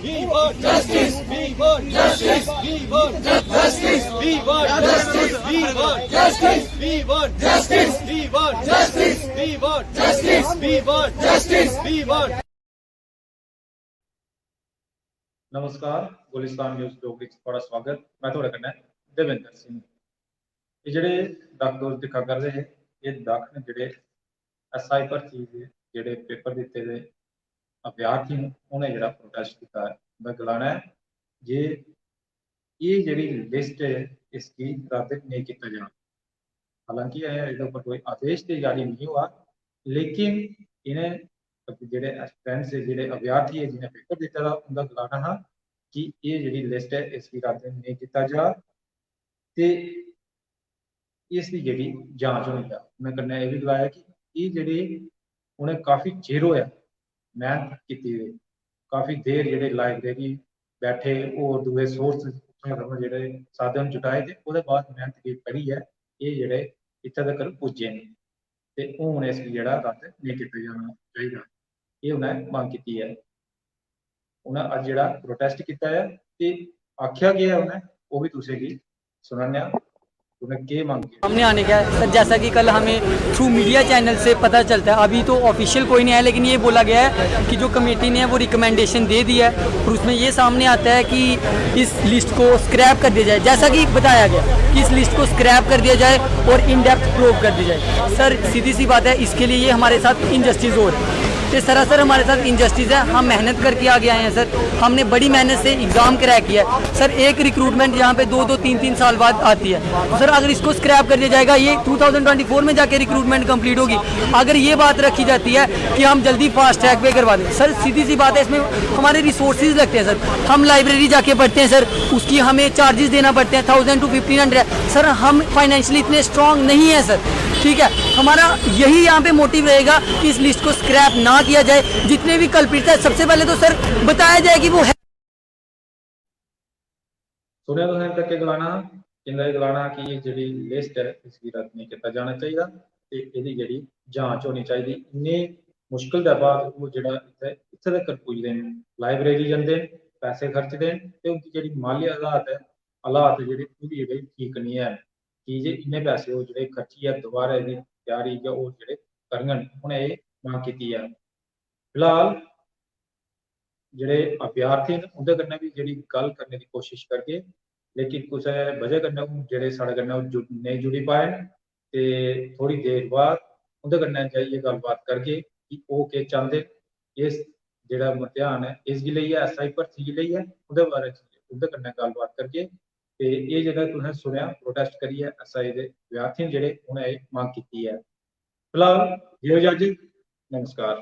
We want justice. We want justice. We want justice. We want justice. We want justice. We want justice. We want justice. We want justice. We want justice. We want. नमस्कार, Gulistan news Dogri च थोड़ा स्वागत। मैं थोड़े कन्नै देवेंद्र सिंह। ये जेह्ड़े doctor दिक्खा करदे हे, ये डॉक्टर जेह्ड़े SI भर्ती दे जेह्ड़े पेपर दित्ते दे अभ्यार्थी न, उ'नें जेह्ड़ा प्रोटेस्ट कीता है। मैं गलाना है जे ये जेह्ड़ी लिस्ट है इसकी रद्द नहीं कीता जाना। हालांकि एह्दे उप्पर कोई आदेश ते जारी नहीं हुआ, लेकिन इन्हें जेह्ड़े एस्पिरेंट्स जेह्ड़े अभ्यार्थी है जिन्हें पेपर दित्ते दा उंदा गलाना हा कि ये जेह्ड़ी लिस्ट है इसकी रद्द नहीं कीता जा ते इसकी जेह्ड़ी जांच होनी जा। उ'नें कन्नै एह् बी गलाया कि ये जेह्ड़ी उ'नें काफ़ी चिर होया मेहनत कीती दी, काफ़ी देर जेह्ड़े लाइब्रेरी बैठे होर दूए सोर्स जेह्ड़े साधन जुटाए ते ओह्दे बाद मेहनत गी करियै एह् जेह्ड़े इत्थै तक्कर पुज्जे न ते हून इसगी जेह्ड़ा रद्द नेईं कीता जाना चाहिदा, एह् उ'नें मंग कीती है। उ'नें अज्ज जेह्ड़ा प्रोटेस्ट कीता है ते आखेआ गेआ उ'नें ओह् भी तुसेंगी सुनाने आं। उ'नें केह् मंग की सामने आने का है सर, जैसा कि कल हमें थ्रू मीडिया चैनल से पता चलता है, अभी तो ऑफिशियल कोई नहीं है, लेकिन ये बोला गया है कि जो कमेटी ने वो रिकमेंडेशन दे दिया है और उसमें ये सामने आता है कि इस लिस्ट को स्क्रैप कर दिया जाए, जैसा कि बताया गया कि इस लिस्ट को स्क्रैप कर दिया जाए और इन डेप्थ प्रूव कर दी जाए। सर सीधी सी बात है, इसके लिए ये हमारे साथ इनजस्टिस हो रही है, ये सरासर हमारे साथ इनजस्टिस है। हम मेहनत करके आगे आए हैं सर, हमने बड़ी मेहनत से एग्ज़ाम क्रैक किया है सर। एक रिक्रूटमेंट यहाँ पे 2-3 साल बाद आती है, तो सर अगर इसको स्क्रैप कर दिया जाएगा, ये 2024 में जाके रिक्रूटमेंट कंप्लीट होगी। अगर ये बात रखी जाती है कि हम जल्दी फास्ट ट्रैक पे करवा दें, सर सीधी सी बात है, इसमें हमारे रिसोर्सेज लगते हैं सर। हम लाइब्रेरी जाके पढ़ते हैं सर, उसकी हमें चार्जेस देना पड़ते हैं 1000 to 1500 सर। हम फाइनेंशियली इतने स्ट्रॉन्ग नहीं है सर, ठीक है। हमारा यही यहाँ पे मोटिव रहेगा कि इस लिस्ट को स्क्रैप ना किया जाए। जितने भी कल्प्रिट है सबसे पहले तो सर बताया जाए कि वो है। सुनिया तुसें तक के गलाना इंदा गलाना कि ये जेह्ड़ी लिस्ट है इसकी रद्द नहीं कीता जाना चाहिदा ते एह्दी जेह्ड़ी जांच होनी चाहिदी। इन्ने मुश्किल दे बाद वो जेह्ड़ा इत्थै तक्कर पुजदे न, लाइब्रेरी जंदे न, पैसे खर्चदे न ते उंदी जेह्ड़ी माली हालात जेह्ड़े पूरी जेह्ड़ी ठीक नहीं है कि जे इन्ने पैसे ओह् जेह्ड़े खर्चियै दोबारा एह्दी त्यारी जां होर जेह्ड़े करङन, उ'नें एह् मंग कीती है। फिलहाल जेह्ड़े अभ्यार्थी न उं'दे कन्नै बी जेह्ड़ी गल्ल करने दी कोशिश करगे, लेकिन कुसै वजह कन्नै जेह्ड़े साढ़े कन्नै नेईं जुड़ी पाए न ते थोड़ी देर बाद उं'दे कन्नै जाइयै गल्लबात करगे कि ओह् केह् चांह्दे न। इस जेह्ड़ा मतेहान है इसगी लेइयै SI भर्थी गी लेइयै उं'दे बारे च उं'दे कन्नै गल्लबात करगे ते एह् जेह्ड़ा तुसें सुनेआ प्रोटेस्ट करियै SI दे विद्यार्थी जेह्ड़े उ'नें एह् मंग कीती है। फिलहाल देओ इजाजत, नमस्कार।